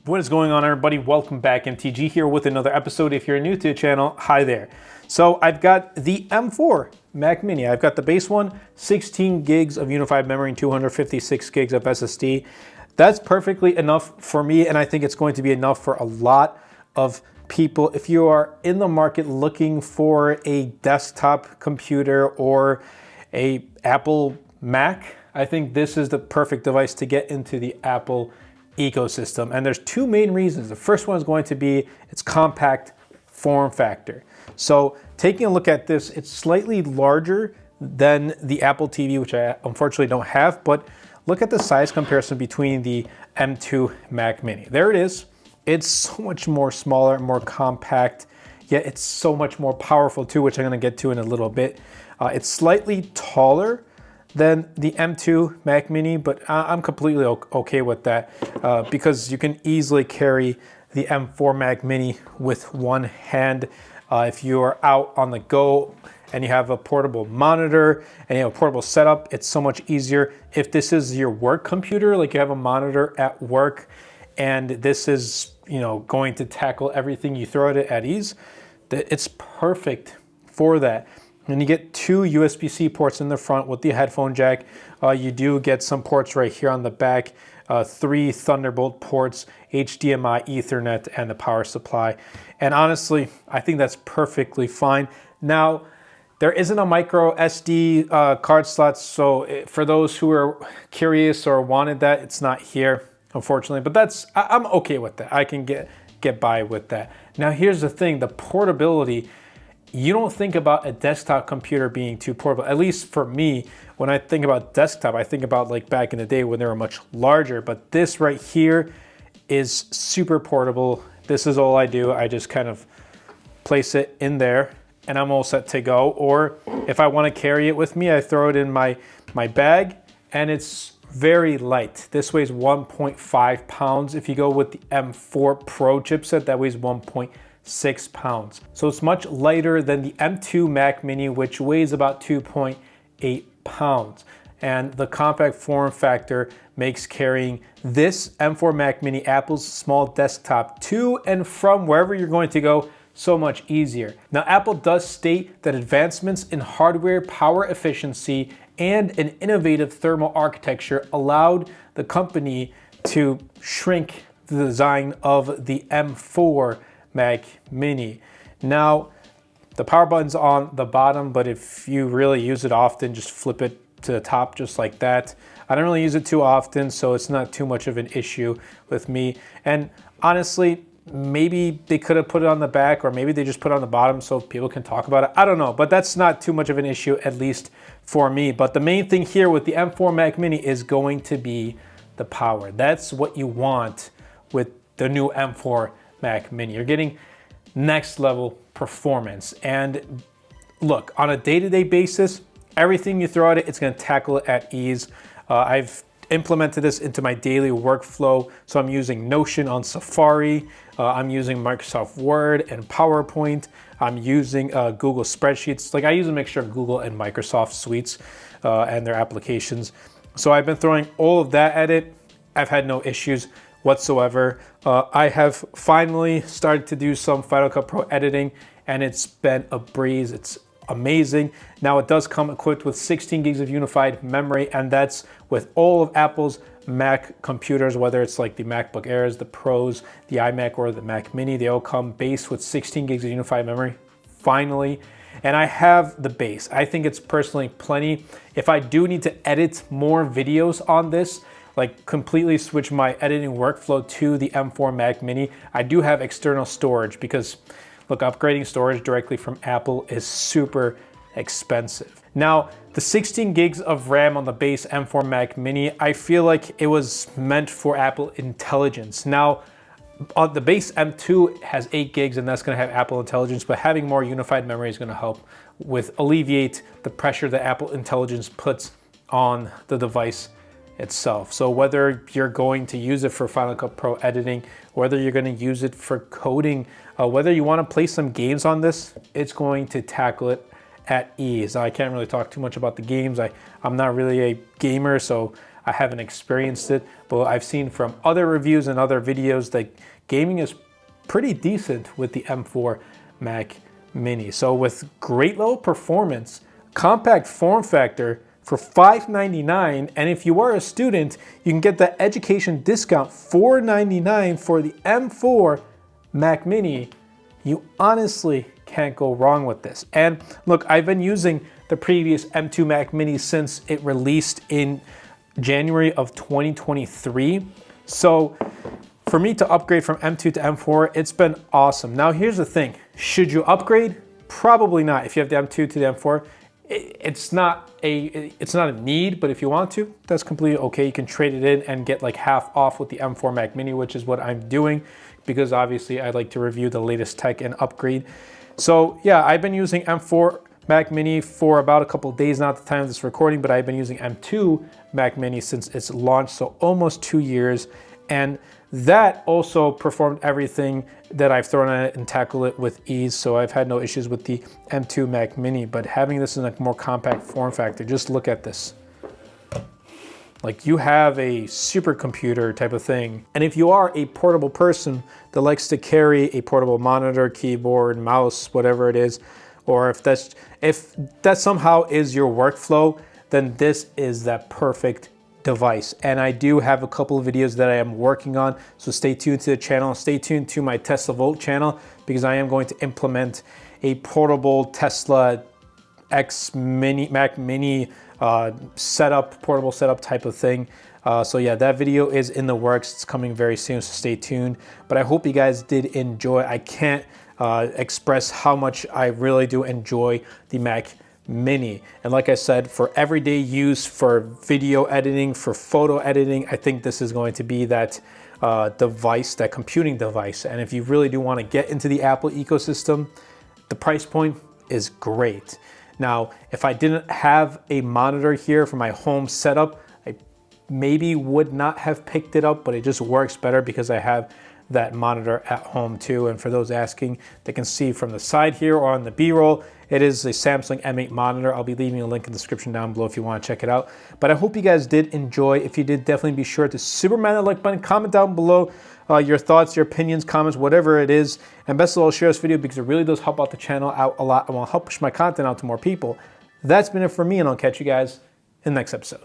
What is going on, everybody? Welcome back. MTG here with another episode. If you're new to the channel, hi there. So I've got the M4 Mac Mini. I've got the base one, 16 gigs of unified memory and 256 gigs of SSD. That's perfectly enough for me, and I think it's going to be enough for a lot of people. If you are in the market looking for a desktop computer or a Apple Mac, I think this is the perfect device to get into the Apple ecosystem. And there's two main reasons. The first one is going to be its compact form factor. So taking a look at this, it's slightly larger than the Apple TV, which I unfortunately don't have, but look at the size comparison between the M2 Mac Mini. There it is. It's so much more smaller, more compact, yet it's so much more powerful too, which I'm gonna get to in a little bit. It's slightly taller than the M2 Mac Mini, but I'm completely okay with that because you can easily carry the M4 Mac Mini with one hand. If you are out on the go and you have a portable monitor and you have a portable setup, it's so much easier. If this is your work computer, like you have a monitor at work and this is, going to tackle everything, you throw it at ease, it's perfect for that. And you get two USB-C ports in the front with the headphone jack. You do get some ports right here on the back, 3 Thunderbolt ports, HDMI, Ethernet, and the power supply. And honestly, I think that's perfectly fine. Now, there isn't a micro SD card slot, so for those who are curious or wanted that, it's not here, unfortunately. But I'm okay with that. I can get by with that. Now, here's the thing, the portability. You don't think about a desktop computer being too portable. At least for me, when I think about desktop, I think about like back in the day when they were much larger. But this right here is super portable. This is all I do. I just kind of place it in there and I'm all set to go. Or if I want to carry it with me, I throw it in my bag and it's very light. This weighs 1.5 pounds. If you go with the M4 Pro chipset, that weighs 1.6 pounds. So it's much lighter than the M2 Mac Mini, which weighs about 2.8 pounds. And the compact form factor makes carrying this M4 Mac Mini, Apple's small desktop, to and from wherever you're going to go so much easier. Now, Apple does state that advancements in hardware power efficiency and an innovative thermal architecture allowed the company to shrink the design of the M4 Mac Mini. Now, the power button's on the bottom, but if you really use it often, just flip it to the top just like that. I don't really use it too often, so it's not too much of an issue with me. And honestly, maybe they could have put it on the back, or maybe they just put it on the bottom so people can talk about it. I don't know, but that's not too much of an issue, at least for me. But the main thing here with the M4 Mac Mini is going to be the power. That's what you want with the new M4 Mac Mini. You're getting next level performance. And look, on a day-to-day basis, everything you throw at it, it's going to tackle it at ease. I've implemented this into my daily workflow. So I'm using Notion on Safari. I'm using Microsoft Word and PowerPoint. I'm using Google Spreadsheets. Like I use a mixture of Google and Microsoft suites and their applications. So I've been throwing all of that at it. I've had no issues whatsoever. I have finally started to do some Final Cut Pro editing and it's been a breeze. It's amazing. Now it does come equipped with 16 gigs of unified memory, and that's with all of Apple's Mac computers, whether it's like the MacBook Airs, the Pros, the iMac, or the Mac Mini. They all come base with 16 gigs of unified memory, finally. And I have the base. I think it's personally plenty. If I do need to edit more videos on this, like completely switch my editing workflow to the M4 Mac Mini, I do have external storage because look, upgrading storage directly from Apple is super expensive. Now, the 16 gigs of RAM on the base M4 Mac Mini, I feel like it was meant for Apple Intelligence. Now, on the base M2 has 8 gigs and that's gonna have Apple Intelligence, but having more unified memory is gonna help with alleviate the pressure that Apple Intelligence puts on the device itself. So whether you're going to use it for Final Cut Pro editing, whether you're going to use it for coding, whether you want to play some games on this, it's going to tackle it at ease. I can't really talk too much about the games. I'm not really a gamer, so I haven't experienced it, but I've seen from other reviews and other videos that gaming is pretty decent with the M4 Mac Mini. So with great level performance, compact form factor for $599, and if you are a student, you can get the education discount $499 for the M4 Mac Mini. You honestly can't go wrong with this. And look, I've been using the previous M2 Mac Mini since it released in January of 2023. So for me to upgrade from M2 to M4, it's been awesome. Now here's the thing, should you upgrade? Probably not. If you have the M2 to the M4, it's not a need, but if you want to, that's completely okay. You can trade it in and get like half off with the M4 Mac Mini, which is what I'm doing because obviously I like to review the latest tech and upgrade. So yeah, I've been using M4 Mac Mini for about a couple of days now at the time of this recording, but I've been using M2 Mac Mini since its launch, so almost 2 years. And that also performed everything that I've thrown at it and tackled it with ease. So I've had no issues with the M2 Mac Mini, but having this in a more compact form factor, just look at this. Like you have a supercomputer type of thing. And if you are a portable person that likes to carry a portable monitor, keyboard, mouse, whatever it is, or if that somehow is your workflow, then this is that perfect device. And I do have a couple of videos that I am working on, so stay tuned to the channel. Stay tuned to my Tesla Volt channel because I am going to implement a portable Tesla X Mini, Mac Mini setup, portable setup type of thing. So yeah, that video is in the works. It's coming very soon, so stay tuned. But I hope you guys did enjoy. I can't express how much I really do enjoy the Mac Mini. And like I said, for everyday use, for video editing, for photo editing, I think this is going to be that device, that computing device. And if you really do want to get into the Apple ecosystem, the price point is great. Now, if I didn't have a monitor here for my home setup, I maybe would not have picked it up, but it just works better because I have that monitor at home too. And for those asking, they can see from the side here or on the B-roll, it is a Samsung M8 monitor. I'll be leaving a link in the description down below if you want to check it out. But I hope you guys did enjoy. If you did, definitely be sure to superman that like button, comment down below your thoughts, your opinions, comments, whatever it is. And best of all, share this video because it really does help out the channel out a lot and will help push my content out to more people. That's been it for me, and I'll catch you guys in the next episode.